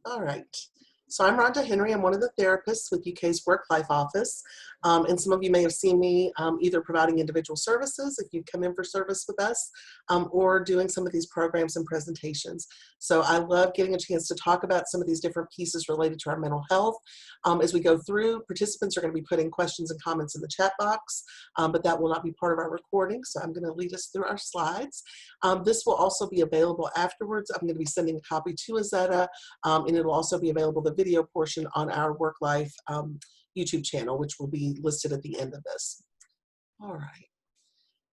All right. So I'm Rhonda Henry. I'm one of the therapists with UK's Work Life Office. And some of you may have seen me either providing individual services if you come in for service with us, or doing some of these programs and presentations. So I love getting a chance to talk about some of these different pieces related to our mental health. As we go through, participants are going to be putting questions and comments in the chat box, but that will not be part of our recording. So I'm going to lead us through our slides. This will also be available afterwards. I'm going to be sending a copy to Azetta. And it will also be available, the video portion, on our Work Life YouTube channel, which will be listed at the end of this. All right.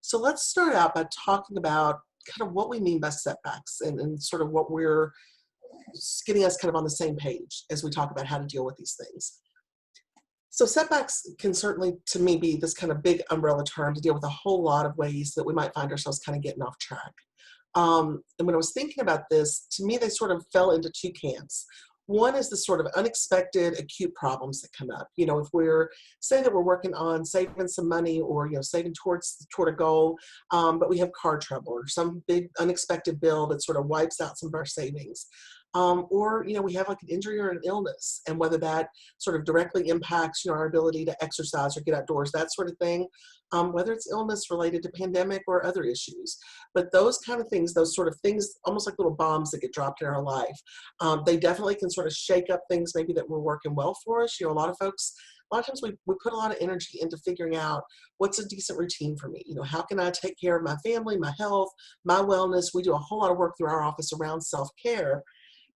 So let's start out by talking about kind of what we mean by setbacks and sort of what we're getting us kind of on the same page as we talk about how to deal with these things. So setbacks can certainly, to me, be this kind of big umbrella term to deal with a whole lot of ways that we might find ourselves kind of getting off track. And when I was thinking about this, to me, they sort of fell into two camps. One is the sort of unexpected acute problems that come up. You know, if we're saying that we're working on saving some money or, saving toward a goal, but we have car trouble or some big unexpected bill that sort of wipes out some of our savings. Or, we have like an injury or an illness, and whether that sort of directly impacts, our ability to exercise or get outdoors, that sort of thing, whether it's illness related to pandemic or other issues. But those kind of things, those sort of things, almost like little bombs that get dropped in our life, they definitely can sort of shake up things maybe that were working well for us. A lot of times we put a lot of energy into figuring out what's a decent routine for me. How can I take care of my family, my health, my wellness? We do a whole lot of work through our office around self-care.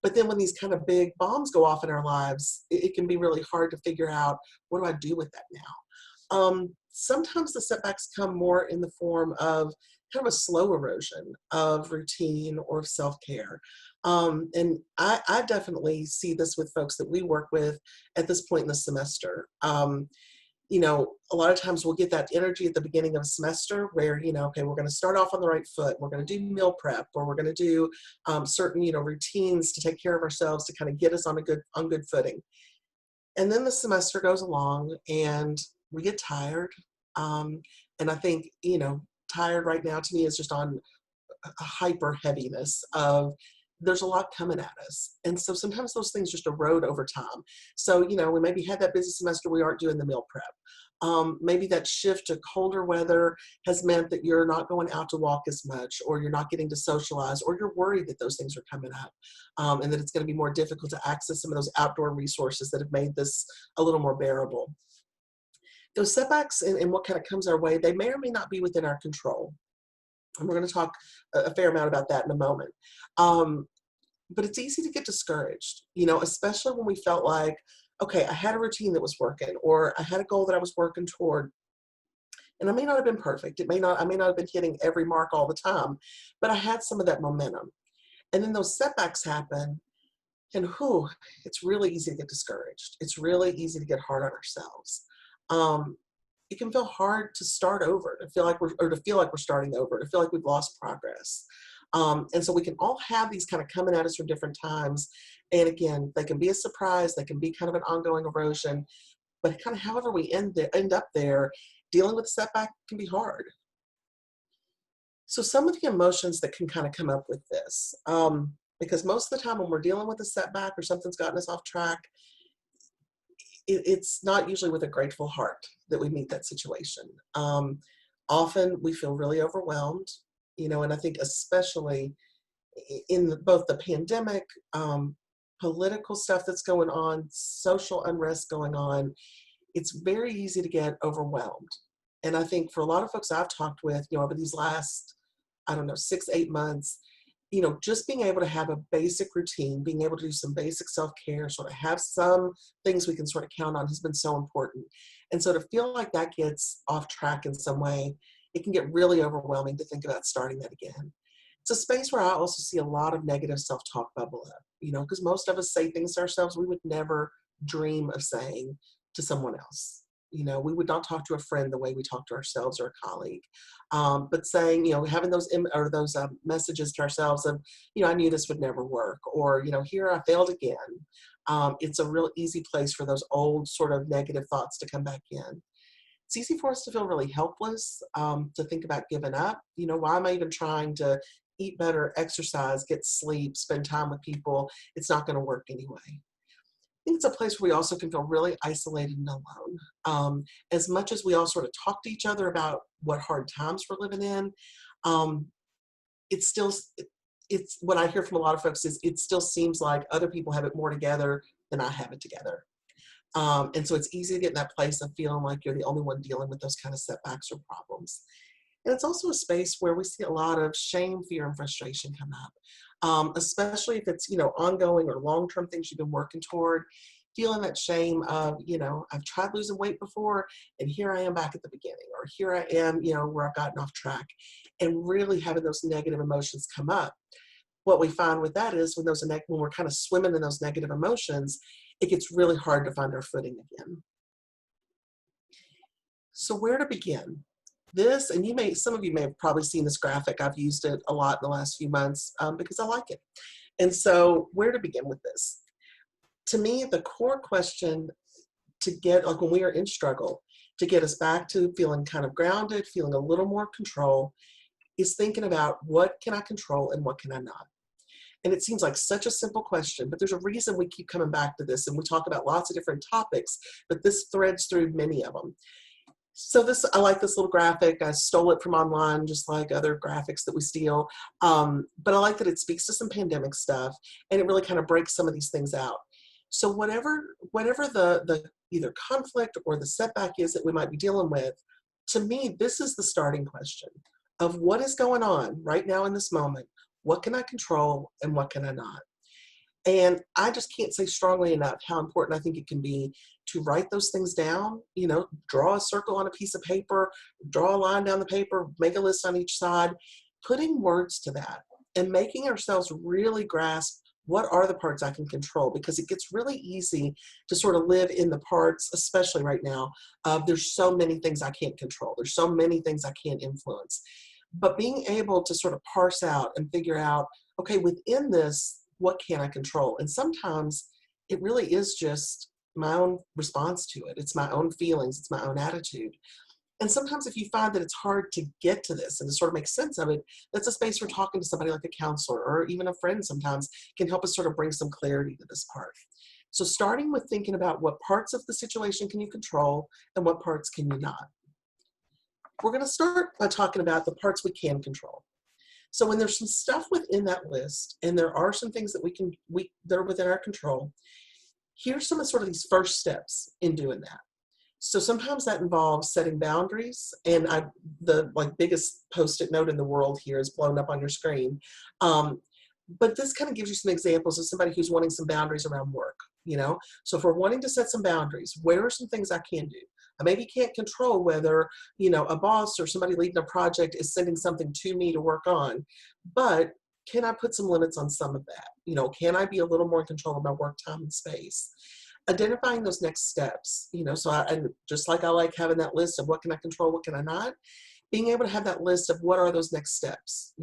But then when these kind of big bombs go off in our lives, it can be really hard to figure out, what do I do with that now? Sometimes the setbacks come more in the form of kind of a slow erosion of routine or of self-care. And I definitely see this with folks that we work with at this point in the semester. A lot of times we'll get that energy at the beginning of a semester where, okay, we're going to start off on the right foot. We're going to do meal prep, or we're going to do certain, routines to take care of ourselves to kind of get us on good footing. And then the semester goes along and we get tired. And I think, tired right now to me is just on a hyper heaviness of, there's a lot coming at us. And so sometimes those things just erode over time. So, we maybe had that busy semester, we aren't doing the meal prep. Maybe that shift to colder weather has meant that you're not going out to walk as much, or you're not getting to socialize, or you're worried that those things are coming up, and that it's going to be more difficult to access some of those outdoor resources that have made this a little more bearable. Those setbacks and what kind of comes our way, they may or may not be within our control. And we're going to talk a fair amount about that in a moment. But it's easy to get discouraged, especially when we felt like, okay, I had a routine that was working, or I had a goal that I was working toward. And I may not have been perfect. I may not have been hitting every mark all the time, but I had some of that momentum. And then those setbacks happen, and it's really easy to get discouraged. It's really easy to get hard on ourselves. It can feel hard to start over, to feel like we're starting over, to feel like we've lost progress. And so we can all have these kind of coming at us from different times. And again, they can be a surprise, they can be kind of an ongoing erosion, but kind of however we end up there, dealing with the setback can be hard. So some of the emotions that can kind of come up with this, because most of the time when we're dealing with a setback or something's gotten us off track, it's not usually with a grateful heart that we meet that situation. Often we feel really overwhelmed, and I think especially in both the pandemic, political stuff that's going on, social unrest going on, it's very easy to get overwhelmed. And I think for a lot of folks I've talked with, over these last, 6-8 months, just being able to have a basic routine, being able to do some basic self-care, sort of have some things we can sort of count on has been so important. And so to feel like that gets off track in some way, it can get really overwhelming to think about starting that again. It's a space where I also see a lot of negative self-talk bubble up, because most of us say things to ourselves we would never dream of saying to someone else. We would not talk to a friend the way we talk to ourselves or a colleague. But saying, having those messages to ourselves of, I knew this would never work, or, here I failed again. It's a real easy place for those old sort of negative thoughts to come back in. It's easy for us to feel really helpless, to think about giving up. Why am I even trying to eat better, exercise, get sleep, spend time with people, it's not going to work anyway. I think it's a place where we also can feel really isolated and alone. As much as we all sort of talk to each other about what hard times we're living in, um, it's still, it's what I hear from a lot of folks is it still seems like other people have it more together than I have it together. And so it's easy to get in that place of feeling like you're the only one dealing with those kind of setbacks or problems. And it's also a space where we see a lot of shame, fear, and frustration come up, especially if it's, ongoing or long-term things you've been working toward, feeling that shame of, I've tried losing weight before, and here I am back at the beginning, or here I am, where I've gotten off track, and really having those negative emotions come up. What we find with that is when we're kind of swimming in those negative emotions, it gets really hard to find our footing again. So where to begin? This, and some of you may have probably seen this graphic. I've used it a lot in the last few months because I like it. And so where to begin with this? To me, the core question to get, like when we are in struggle, to get us back to feeling kind of grounded, feeling a little more control, is thinking about what can I control and what can I not? And it seems like such a simple question, but there's a reason we keep coming back to this, and we talk about lots of different topics, but this threads through many of them. So I like this little graphic. I stole it from online, just like other graphics that we steal. But I like that it speaks to some pandemic stuff, and it really kind of breaks some of these things out. So whatever the either conflict or the setback is that we might be dealing with, to me, this is the starting question of what is going on right now in this moment. What can I control and what can I not? And I just can't say strongly enough how important I think it can be to write those things down, draw a circle on a piece of paper, draw a line down the paper, make a list on each side, putting words to that and making ourselves really grasp what are the parts I can control, because it gets really easy to sort of live in the parts, especially right now, of there's so many things I can't control. There's so many things I can't influence. But being able to sort of parse out and figure out, okay, within this, what can I control? And sometimes it really is just my own response to it. It's my own feelings. It's my own attitude. And sometimes if you find that it's hard to get to this and to sort of make sense of it, that's a space where talking to somebody like a counselor or even a friend sometimes can help us sort of bring some clarity to this part. So starting with thinking about what parts of the situation can you control and what parts can you not. We're going to start by talking about the parts we can control. So when there's some stuff within that list, and there are some things that that are within our control, here's some of sort of these first steps in doing that. So sometimes that involves setting boundaries, and the biggest Post-it note in the world here is blown up on your screen. But this kind of gives you some examples of somebody who's wanting some boundaries around work, So if we're wanting to set some boundaries, where are some things I can do? I maybe can't control whether, a boss or somebody leading a project is sending something to me to work on, but can I put some limits on some of that? Can I be a little more in control of my work time and space? Identifying those next steps, and just like I like having that list of what can I control, what can I not, being able to have that list of what are those next steps,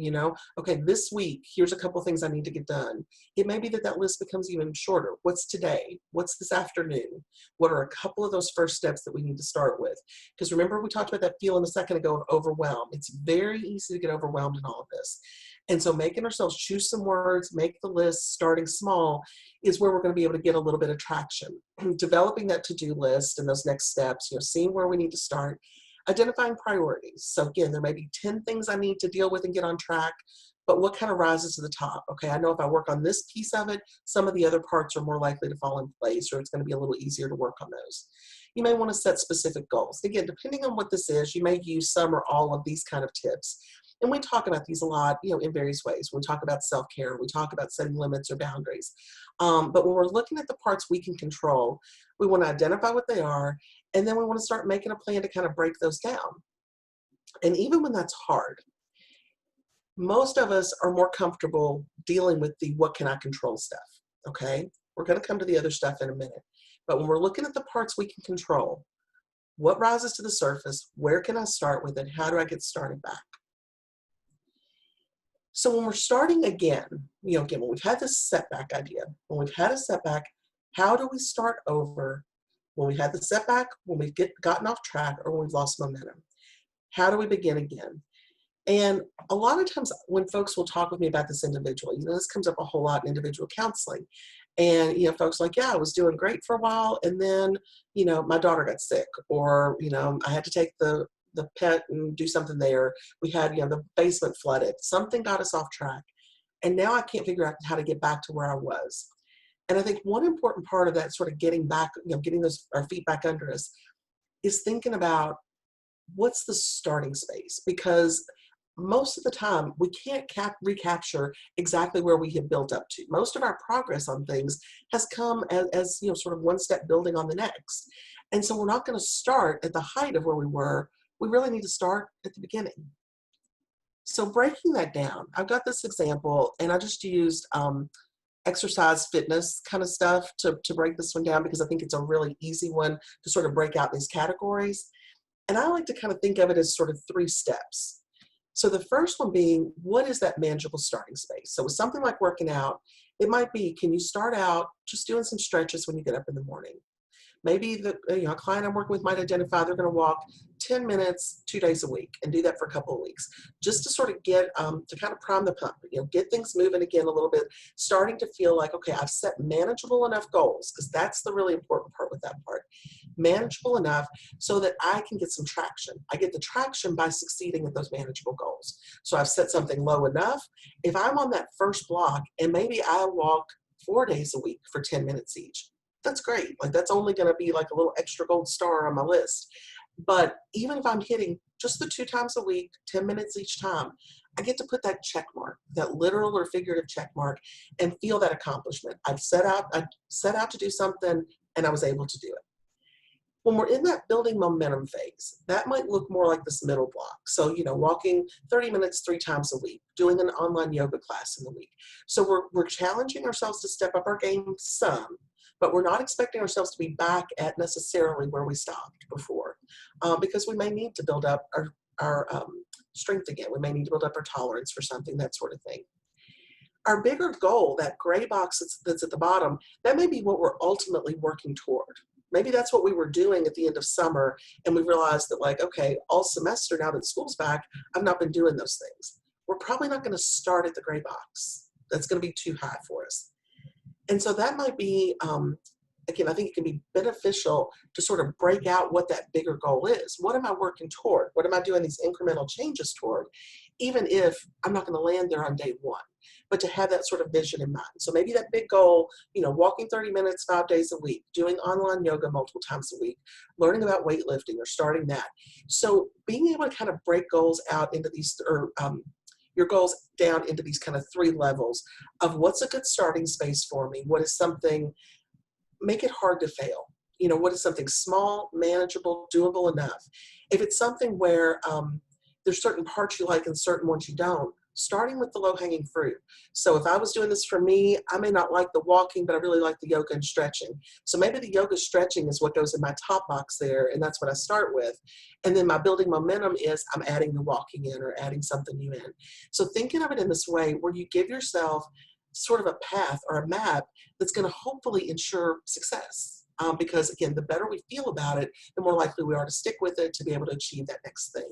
okay, this week, here's a couple things I need to get done. It may be that list becomes even shorter. What's today? What's this afternoon? What are a couple of those first steps that we need to start with? Because remember, we talked about that feeling a second ago of overwhelm. It's very easy to get overwhelmed in all of this. And so making ourselves choose some words, make the list, starting small, is where we're going to be able to get a little bit of traction. Developing that to-do list and those next steps, seeing where we need to start. Identifying priorities. So again, there may be 10 things I need to deal with and get on track, but what kind of rises to the top? Okay, I know if I work on this piece of it, some of the other parts are more likely to fall in place, or it's going to be a little easier to work on those. You may want to set specific goals. Again, depending on what this is, you may use some or all of these kind of tips. And we talk about these a lot, in various ways. When we talk about self-care, we talk about setting limits or boundaries. But when we're looking at the parts we can control, we want to identify what they are, and then we want to start making a plan to kind of break those down. And even when that's hard, most of us are more comfortable dealing with the what can I control stuff, okay? We're going to come to the other stuff in a minute. But when we're looking at the parts we can control, what rises to the surface? Where can I start with it? How do I get started back? So when we're starting again, when we've had this setback idea, when we've had a setback, how do we start over when we had the setback, when we've gotten off track, or when we've lost momentum? How do we begin again? And a lot of times when folks will talk with me about this individual, this comes up a whole lot in individual counseling. And, folks are like, yeah, I was doing great for a while. And then, my daughter got sick, or, I had to take the pet and do something there. We had, the basement flooded. Something got us off track. And now I can't figure out how to get back to where I was. And I think one important part of that sort of getting back, getting our feet back under us is thinking about what's the starting space, because most of the time we can't recapture exactly where we have built up to. Most of our progress on things has come as sort of one step building on the next. And so we're not going to start at the height of where we were. We really need to start at the beginning. So breaking that down, I've got this example, and I just used exercise fitness kind of stuff to break this one down, because I think it's a really easy one to sort of break out these categories. And I like to kind of think of it as sort of 3 steps. So the first one being, what is that manageable starting space? So with something like working out, it might be, can you start out just doing some stretches when you get up in the morning? Maybe a client I'm working with might identify they're going to walk 10 minutes 2 days a week and do that for a couple of weeks, just to sort of get to kind of prime the pump, get things moving again a little bit, starting to feel like, okay, I've set manageable enough goals, because that's the really important part with that part. Manageable enough so that I can get some traction. I get the traction by succeeding at those manageable goals. So I've set something low enough. If I'm on that first block and maybe I walk 4 days a week for 10 minutes each, that's great. Like, that's only going to be like a little extra gold star on my list. But even if I'm hitting just the 2 times a week, 10 minutes each time, I get to put that check mark, that literal or figurative check mark, and feel that accomplishment. I set out to do something, and I was able to do it. When we're in that building momentum phase, that might look more like this middle block. So, walking 30 minutes 3 times a week, doing an online yoga class in the week. So we're challenging ourselves to step up our game some, but we're not expecting ourselves to be back at necessarily where we stopped before, because we may need to build up our strength again. We may need to build up our tolerance for something, that sort of thing. Our bigger goal, that gray box that's at the bottom, that may be what we're ultimately working toward. Maybe that's what we were doing at the end of summer, and we realized that, like, okay, all semester now that school's back, I've not been doing those things. We're probably not going to start at the gray box. That's going to be too high for us. And so that might be, again, I think it can be beneficial to sort of break out what that bigger goal is. What am I working toward? What am I doing these incremental changes toward? Even if I'm not going to land there on day 1, but to have that sort of vision in mind. So maybe that big goal, walking 30 minutes 5 days a week, doing online yoga multiple times a week, learning about weightlifting or starting that. So being able to kind of break goals out into these, or your goals down into these kind of 3 levels of what's a good starting space for me, what is something, make it hard to fail. What is something small, manageable, doable enough? If it's something where there's certain parts you like and certain ones you don't, starting with the low-hanging fruit. So if I was doing this for me, I may not like the walking, but I really like the yoga and stretching. So maybe the yoga stretching is what goes in my top box there, and that's what I start with. And then my building momentum is I'm adding the walking in or adding something new in. So thinking of it in this way, where you give yourself sort of a path or a map that's going to hopefully ensure success. Because again, the better we feel about it, the more likely we are to stick with it, to be able to achieve that next thing.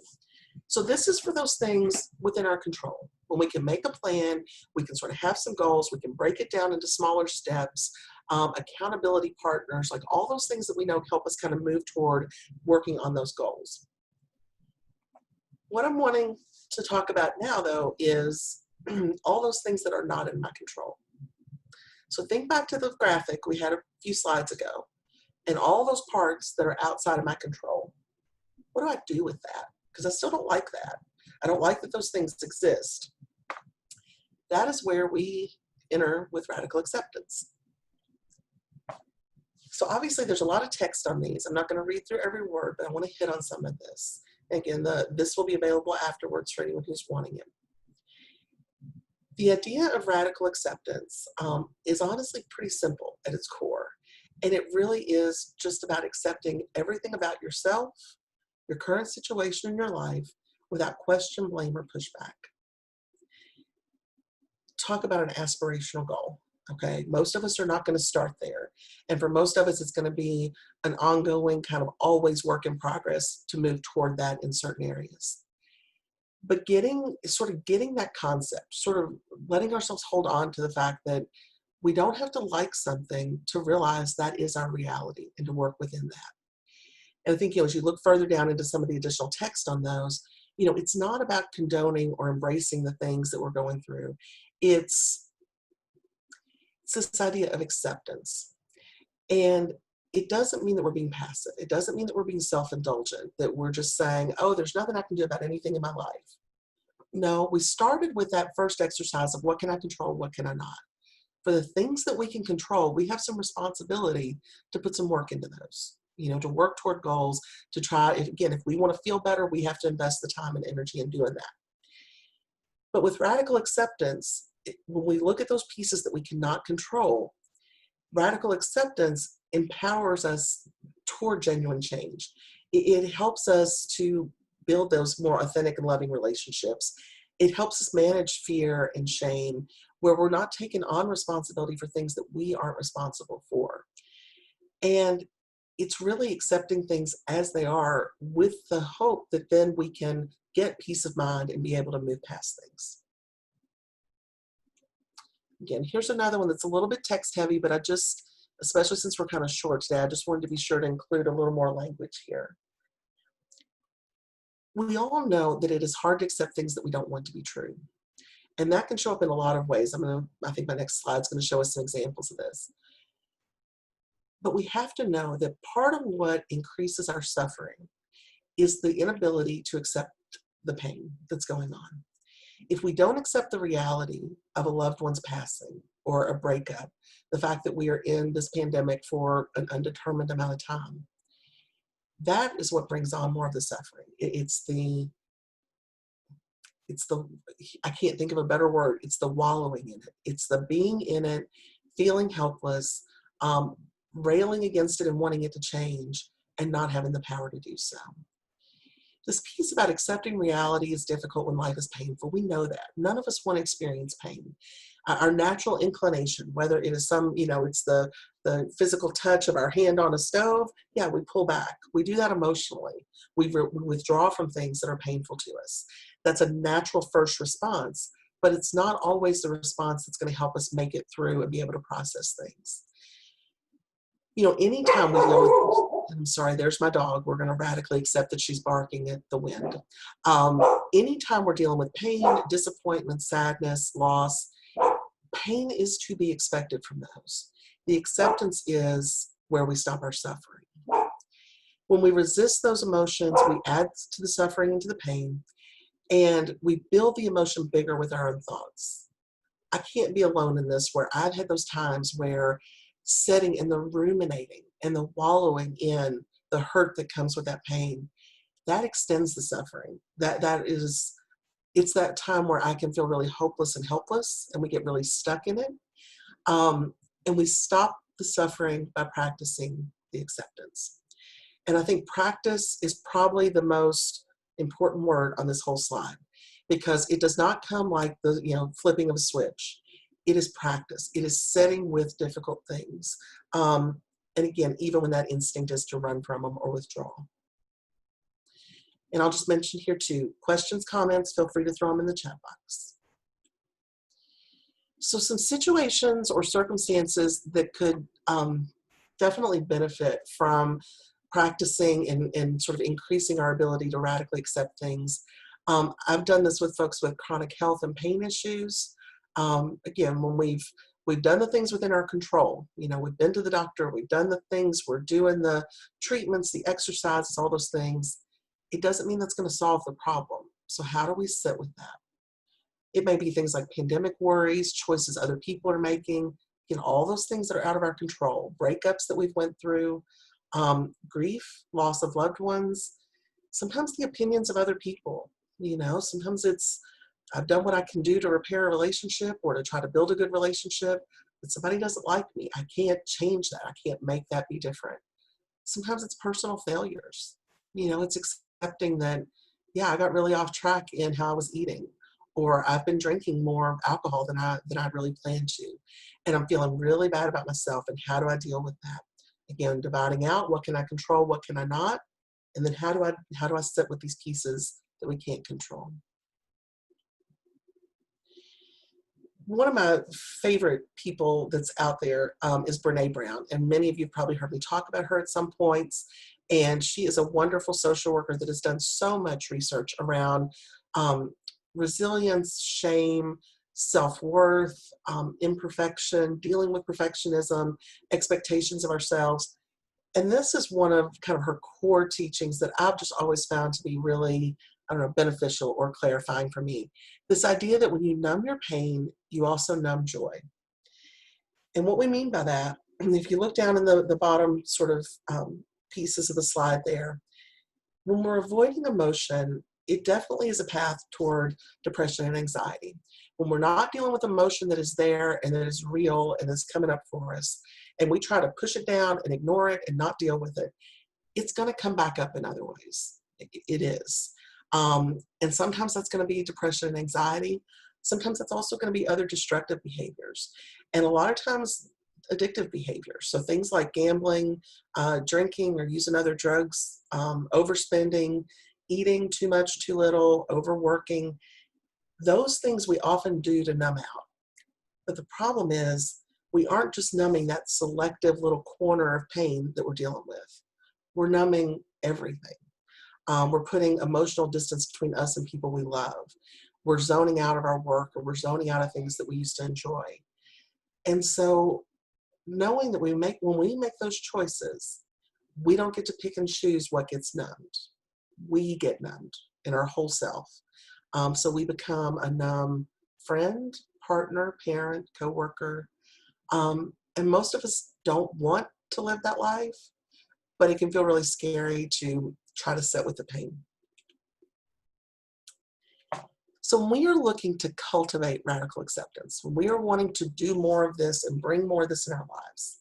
So this is for those things within our control. When we can make a plan, we can sort of have some goals, we can break it down into smaller steps, accountability partners, like all those things that we know help us kind of move toward working on those goals. What I'm wanting to talk about now, though, is all those things that are not in my control. So think back to the graphic we had a few slides ago, and all those parts that are outside of my control. What do I do with that? Because I still don't like that. I don't like that those things exist. That is where we enter with radical acceptance. So obviously there's a lot of text on these. I'm not going to read through every word, but I want to hit on some of this. Again, this will be available afterwards for anyone who's wanting it. The idea of radical acceptance is honestly pretty simple at its core. And it really is just about accepting everything about yourself, your current situation in your life, without question, blame, or pushback. Talk about an aspirational goal. Okay, most of us are not going to start there. And for most of us, it's going to be an ongoing kind of always work in progress to move toward that in certain areas. But sort of getting that concept, sort of letting ourselves hold on to the fact that we don't have to like something to realize that is our reality and to work within that. And I think, as you look further down into some of the additional text on those, it's not about condoning or embracing the things that we're going through. It's, it's this idea of acceptance. And it doesn't mean that we're being passive. It doesn't mean that we're being self-indulgent, that we're just saying, oh, there's nothing I can do about anything in my life. No, we started with that first exercise of what can I control, what can I not. For the things that we can control, we have some responsibility to put some work into those, to work toward goals, to try, if we want to feel better, we have to invest the time and energy in doing that. But with radical acceptance, when we look at those pieces that we cannot control, radical acceptance empowers us toward genuine change. It helps us to build those more authentic and loving relationships. It helps us manage fear and shame, where we're not taking on responsibility for things that we aren't responsible for. And it's really accepting things as they are with the hope that then we can get peace of mind and be able to move past things. Again, here's another one that's a little bit text heavy, but especially since we're kind of short today, I just wanted to be sure to include a little more language here. We all know that it is hard to accept things that we don't want to be true. And that can show up in a lot of ways. I think my next slide is going to show us some examples of this. But we have to know that part of what increases our suffering is the inability to accept the pain that's going on. If we don't accept the reality of a loved one's passing or a breakup, the fact that we are in this pandemic for an undetermined amount of time, that is what brings on more of the suffering. I can't think of a better word. It's the wallowing in it. It's the being in it, feeling helpless, railing against it and wanting it to change and not having the power to do so. This piece about accepting reality is difficult when life is painful. We know that. None of us want to experience pain. Our natural inclination, whether it is it's the physical touch of our hand on a stove, yeah, we pull back. We do that emotionally. We withdraw from things that are painful to us. That's a natural first response, but it's not always the response that's going to help us make it through and be able to process things. Anytime we deal with, I'm sorry, there's my dog. We're going to radically accept that she's barking at the wind. Anytime we're dealing with pain, disappointment, sadness, loss, pain is to be expected from those. The acceptance is where we stop our suffering. When we resist those emotions, we add to the suffering and to the pain, and we build the emotion bigger with our own thoughts. I can't be alone in this, where I've had those times where sitting and the ruminating and the wallowing in the hurt that comes with that pain, that extends the suffering. It's that time where I can feel really hopeless and helpless, and we get really stuck in it. And we stop the suffering by practicing the acceptance. And I think practice is probably the most important word on this whole slide, because it does not come like the flipping of a switch. It is practice. It is sitting with difficult things. And again, even when that instinct is to run from them or withdraw. And I'll just mention here too, questions, comments, feel free to throw them in the chat box. So some situations or circumstances that could definitely benefit from practicing and sort of increasing our ability to radically accept things. I've done this with folks with chronic health and pain issues. Again, when we've done the things within our control, we've been to the doctor, we've done the things, we're doing the treatments, the exercises, all those things, it doesn't mean that's going to solve the problem. So how do we sit with that? It may be things like pandemic worries, choices other people are making, all those things that are out of our control, breakups that we've went through, grief, loss of loved ones, sometimes the opinions of other people. Sometimes it's, I've done what I can do to repair a relationship or to try to build a good relationship, but somebody doesn't like me. I can't change that. I can't make that be different. Sometimes it's personal failures. It's accepting that, yeah, I got really off track in how I was eating, or I've been drinking more alcohol than I really planned to, and I'm feeling really bad about myself, and how do I deal with that? Again, dividing out, what can I control, what can I not? And then how do I sit with these pieces that we can't control? One of my favorite people that's out there is Brene Brown, and many of you have probably heard me talk about her at some points. And she is a wonderful social worker that has done so much research around um, resilience, shame, self-worth, imperfection, dealing with perfectionism, expectations of ourselves. And this is one of kind of her core teachings that I've just always found to be really, I don't know, beneficial or clarifying for me. This idea that when you numb your pain, you also numb joy. And what we mean by that, if you look down in the bottom sort of pieces of the slide there, when we're avoiding emotion, it definitely is a path toward depression and anxiety. When we're not dealing with emotion that is there and that is real and is coming up for us, and we try to push it down and ignore it and not deal with it, it's going to come back up in other ways. It is. And sometimes that's going to be depression and anxiety. Sometimes that's also going to be other destructive behaviors. And a lot of times, addictive behaviors. So things like gambling, drinking, or using other drugs, overspending, eating too much, too little, overworking. Those things we often do to numb out. But the problem is, we aren't just numbing that selective little corner of pain that we're dealing with. We're numbing everything. We're putting emotional distance between us and people we love. We're zoning out of our work, or we're zoning out of things that we used to enjoy. And so knowing that when we make those choices, we don't get to pick and choose what gets numbed. We get numbed in our whole self. So we become a numb friend, partner, parent, coworker. And most of us don't want to live that life, but it can feel really scary to try to sit with the pain. So when we are looking to cultivate radical acceptance, when we are wanting to do more of this and bring more of this in our lives,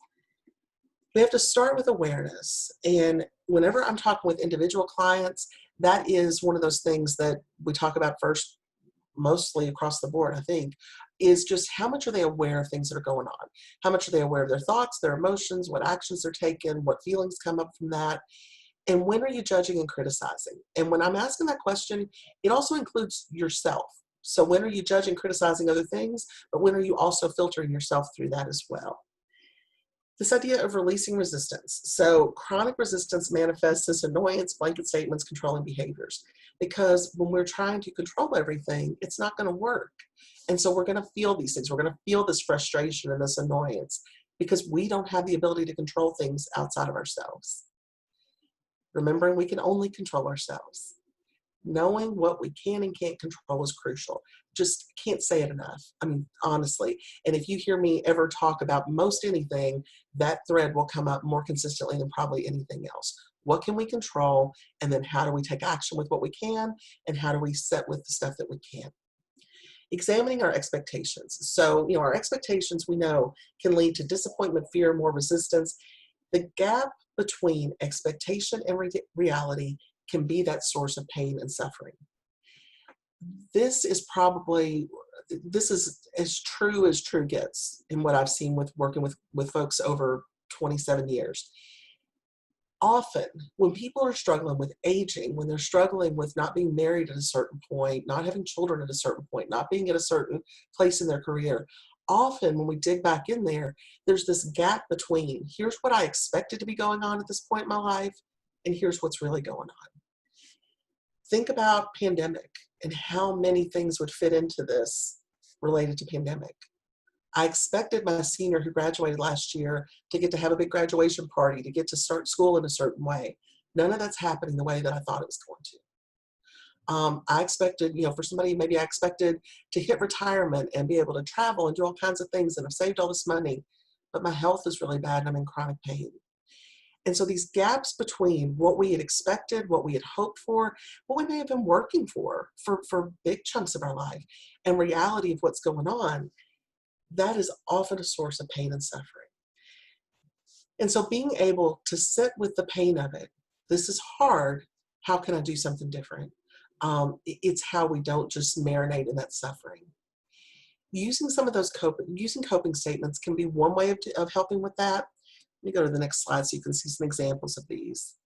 we have to start with awareness. And whenever I'm talking with individual clients, that is one of those things that we talk about first, mostly across the board, I think, is just how much are they aware of things that are going on? How much are they aware of their thoughts, their emotions, what actions they're taking, what feelings come up from that? And when are you judging and criticizing? And when I'm asking that question, it also includes yourself. So when are you judging, criticizing other things, but when are you also filtering yourself through that as well? This idea of releasing resistance. So chronic resistance manifests as annoyance, blanket statements, controlling behaviors. Because when we're trying to control everything, it's not going to work. And so we're going to feel these things. We're going to feel this frustration and this annoyance because we don't have the ability to control things outside of ourselves. Remembering we can only control ourselves. Knowing what we can and can't control is crucial. Just can't say it enough. I mean, honestly. And if you hear me ever talk about most anything, that thread will come up more consistently than probably anything else. What can we control? And then how do we take action with what we can? And how do we set with the stuff that we can't? Examining our expectations. So, our expectations we know can lead to disappointment, fear, more resistance. The gap between expectation and reality can be that source of pain and suffering. This is as true gets in what I've seen with working with folks over 27 years. Often, when people are struggling with aging, when they're struggling with not being married at a certain point, not having children at a certain point, not being at a certain place in their career, often when we dig back in there, there's this gap between here's what I expected to be going on at this point in my life, and here's what's really going on. Think about pandemic and how many things would fit into this related to pandemic. I expected my senior who graduated last year to get to have a big graduation party, to get to start school in a certain way. None of that's happening the way that I thought it was going to. I expected, for somebody, maybe I expected to hit retirement and be able to travel and do all kinds of things, and I've saved all this money, but my health is really bad and I'm in chronic pain. And so these gaps between what we had expected, what we had hoped for, what we may have been working for big chunks of our life, and reality of what's going on, that is often a source of pain and suffering. And so being able to sit with the pain of it, this is hard, how can I do something different? It's how we don't just marinate in that suffering. Using some of those coping statements can be one way of helping with that. Let me go to the next slide so you can see some examples of these.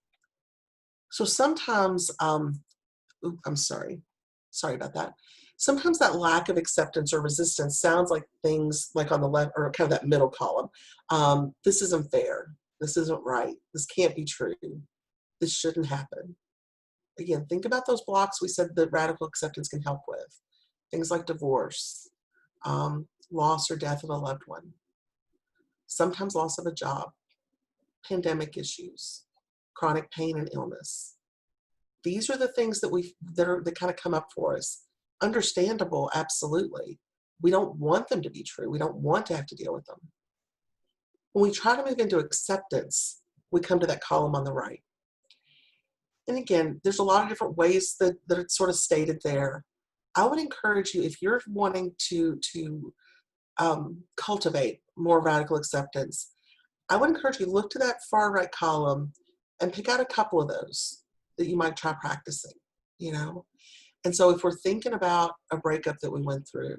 So sometimes, I'm sorry about that. Sometimes that lack of acceptance or resistance sounds like things like on the left or kind of that middle column. This isn't fair. This isn't right. This can't be true. This shouldn't happen. Again, think about those blocks we said that radical acceptance can help with. Things like divorce, loss or death of a loved one, sometimes loss of a job, pandemic issues, chronic pain and illness. These are the things that kind of come up for us. Understandable, absolutely. We don't want them to be true. We don't want to have to deal with them. When we try to move into acceptance, we come to that column on the right. And again, there's a lot of different ways that it's sort of stated there. I would encourage you, if you're wanting to cultivate more radical acceptance, I would encourage you to look to that far right column and pick out a couple of those that you might try practicing, you know? And so if we're thinking about a breakup that we went through,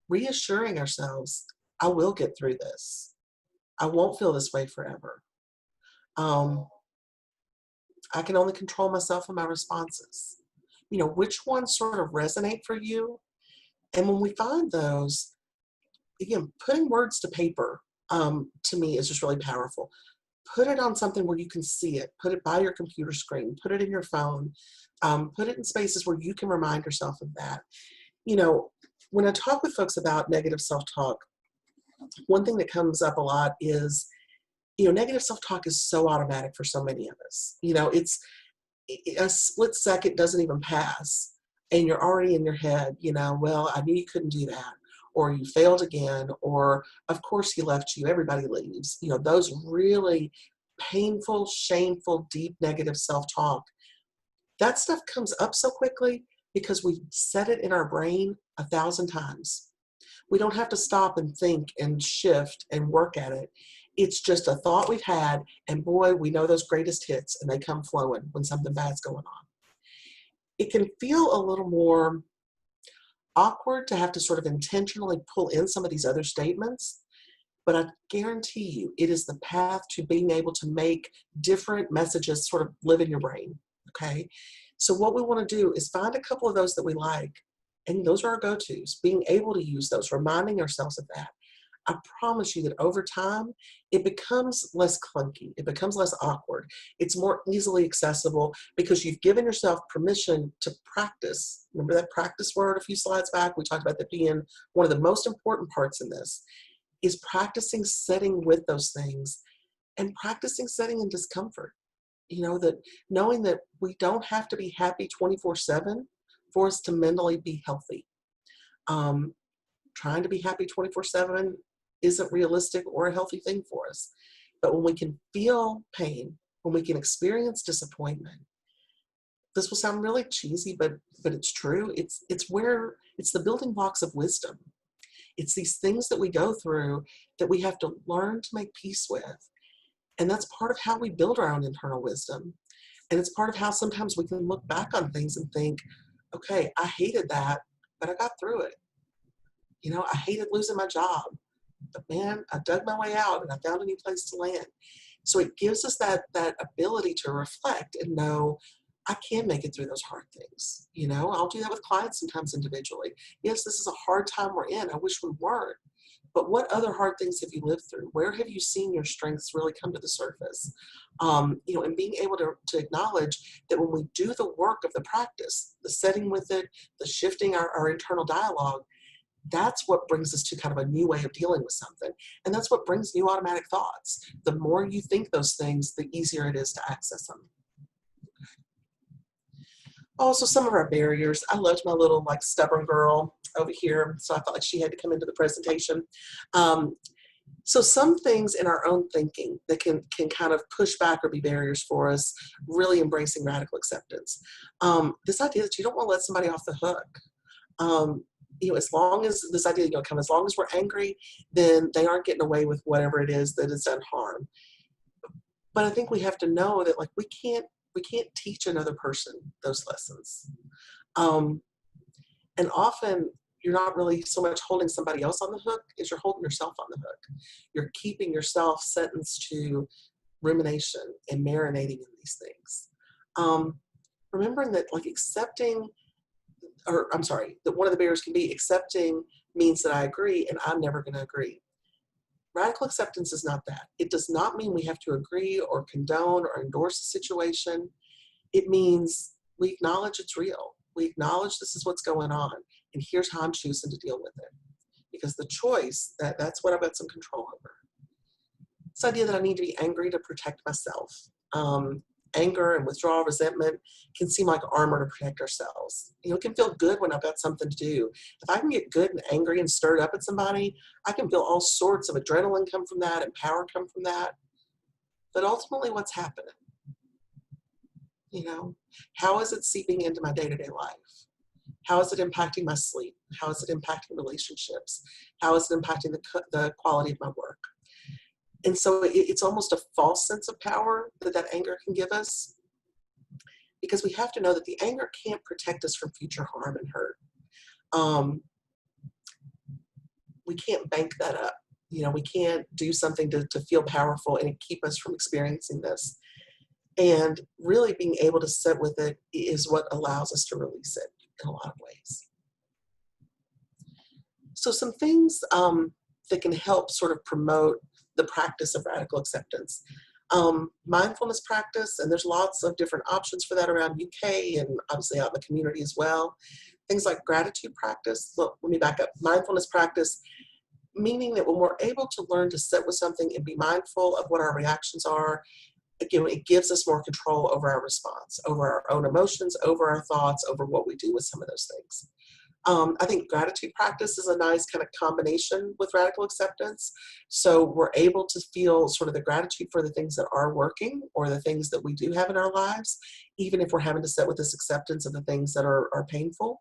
reassuring ourselves, I will get through this. I won't feel this way forever. I can only control myself and my responses. You know, which ones sort of resonate for you? And when we find those, again, putting words to paper to me is just really powerful. Put it on something where you can see it. Put it by your computer screen. Put it in your phone. Put it in spaces where you can remind yourself of that. You know, when I talk with folks about negative self-talk, one thing that comes up a lot is, you know, negative self-talk is so automatic for so many of us. You know, it's a split second doesn't even pass, and you're already in your head, you know, well, I knew you couldn't do that, or you failed again, or of course he left you, everybody leaves. You know, those really painful, shameful, deep negative self-talk, that stuff comes up so quickly because we've said it in our brain 1,000 times. We don't have to stop and think and shift and work at it. It's just a thought we've had, and boy, we know those greatest hits, and they come flowing when something bad's going on. It can feel a little more awkward to have to sort of intentionally pull in some of these other statements, but I guarantee you it is the path to being able to make different messages sort of live in your brain, okay? So what we want to do is find a couple of those that we like, and those are our go-tos, being able to use those, reminding ourselves of that. I promise you that over time, it becomes less clunky. It becomes less awkward. It's more easily accessible because you've given yourself permission to practice. Remember that practice word a few slides back? We talked about that being one of the most important parts in this, is practicing sitting with those things and practicing sitting in discomfort. You know, that knowing that we don't have to be happy 24/7 for us to mentally be healthy. Trying to be happy 24/7 isn't realistic or a healthy thing for us. But when we can feel pain, when we can experience disappointment, this will sound really cheesy, but it's true. It's the building blocks of wisdom. It's these things that we go through that we have to learn to make peace with. And that's part of how we build our own internal wisdom. And it's part of how sometimes we can look back on things and think, okay, I hated that, but I got through it. You know, I hated losing my job, but man, I dug my way out and I found a new place to land. So it gives us that ability to reflect and know I can make it through those hard things. You know, I'll do that with clients sometimes individually. Yes, this is a hard time we're in. I wish we weren't. But what other hard things have you lived through? Where have you seen your strengths really come to the surface? You know, and being able to acknowledge that when we do the work of the practice, the setting with it, the shifting our internal dialogue, that's what brings us to kind of a new way of dealing with something. And that's what brings new automatic thoughts. The more you think those things, the easier it is to access them. Also, some of our barriers. I loved my little like stubborn girl over here, so I felt like she had to come into the presentation. So some things in our own thinking that can kind of push back or be barriers for us, really embracing radical acceptance. This idea that you don't want to let somebody off the hook. You know, as long as this idea, you know, as long as we're angry, then they aren't getting away with whatever it is that has done harm. But I think we have to know that like we can't teach another person those lessons. And often you're not really so much holding somebody else on the hook as you're holding yourself on the hook. You're keeping yourself sentenced to rumination and marinating in these things. Remembering that like accepting or I'm sorry, that one of the barriers can be accepting means that I agree and I'm never going to agree. Radical acceptance is not that. It does not mean we have to agree or condone or endorse a situation. It means we acknowledge it's real. We acknowledge this is what's going on, and here's how I'm choosing to deal with it. Because the choice, that's what I've got some control over. This idea that I need to be angry to protect myself. Anger and withdrawal, resentment can seem like armor to protect ourselves. It can feel good when I've got something to do. If I can get good and angry and stirred up at somebody, I can feel all sorts of adrenaline come from that and power come from that. But ultimately, what's happening? How is it seeping into my day-to-day life? How is it impacting my sleep? How is it impacting relationships? How is it impacting the quality of my work? And so it's almost a false sense of power that anger can give us, because we have to know that the anger can't protect us from future harm and hurt. We can't bank that up. We can't do something to feel powerful and keep us from experiencing this. And really being able to sit with it is what allows us to release it in a lot of ways. So some things that can help sort of promote the practice of radical acceptance. Mindfulness practice, and there's lots of different options for that around UK and obviously out in the community as well. Things like gratitude practice. Look, let me back up. Mindfulness practice, meaning that when we're able to learn to sit with something and be mindful of what our reactions are, again, it gives us more control over our response, over our own emotions, over our thoughts, over what we do with some of those things. I think gratitude practice is a nice kind of combination with radical acceptance. So we're able to feel sort of the gratitude for the things that are working or the things that we do have in our lives, even if we're having to sit with this acceptance of the things that are painful.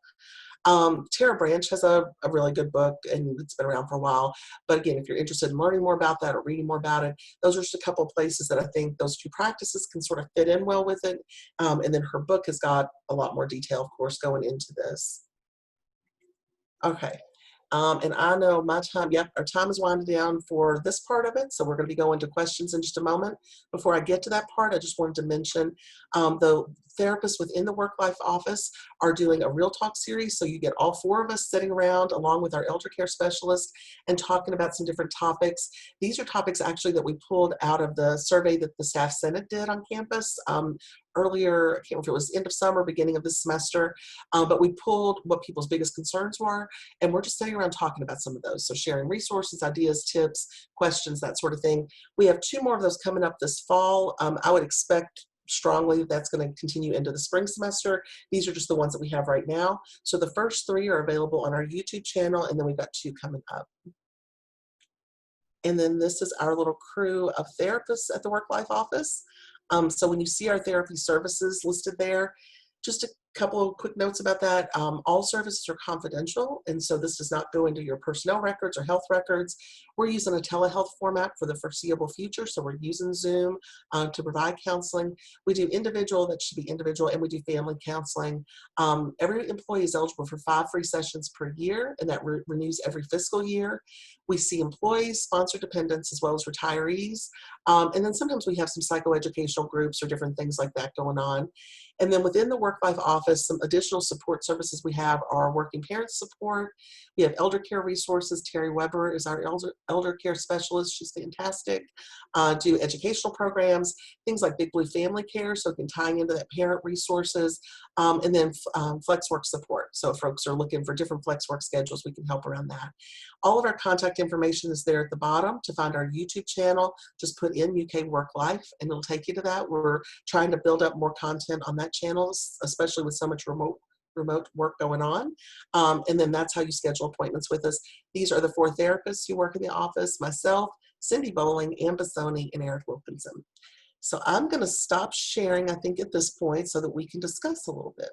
Tara Branch has a really good book, and it's been around for a while. But again, if you're interested in learning more about that or reading more about it, those are just a couple of places that I think those two practices can sort of fit in well with it. And then her book has got a lot more detail, of course, going into this. Okay. And I know my time, our time is winding down for this part of it. So we're going to be going to questions in just a moment. Before I get to that part, I just wanted to mention the therapists within the Work Life Office are doing a Real Talk series. So you get all four of us sitting around along with our elder care specialist and talking about some different topics. These are topics actually that we pulled out of the survey that the Staff Senate did on campus. Earlier, I can't remember if it was end of summer, beginning of this semester, but we pulled what people's biggest concerns were, and we're just sitting around talking about some of those. So sharing resources, ideas, tips, questions, that sort of thing. We have 2 more of those coming up this fall. I would expect strongly that's going to continue into the spring semester. These are just the ones that we have right now. So the first 3 are available on our YouTube channel, and then we've got 2 coming up. And then this is our little crew of therapists at the Work Life Office. So when you see our therapy services listed there, just a couple of quick notes about that. All services are confidential, and so this does not go into your personnel records or health records. We're using a telehealth format for the foreseeable future, so we're using Zoom to provide counseling. We do individual, that should be individual, and we do family counseling. Every employee is eligible for 5 free sessions per year, and that renews every fiscal year. We see employees, sponsored dependents, as well as retirees. And then sometimes we have some psychoeducational groups or different things like that going on. And then within the Work Life Office, some additional support services we have are working parents support. We have elder care resources. Terry Weber is our elder care specialist. She's fantastic. Do educational programs, things like Big Blue Family Care, so it can tie into that parent resources. And then flex work support. So if folks are looking for different flex work schedules, we can help around that. All of our contact information is there at the bottom. To find our YouTube channel, just put in UK Work Life and it'll take you to that. We're trying to build up more content on that channel, especially with so much remote work going on. And then that's how you schedule appointments with us. These are the 4 therapists who work in the office: myself, Cindy Bowling, Ann Bassoni, and Eric Wilkinson. So I'm going to stop sharing, I think, at this point so that we can discuss a little bit.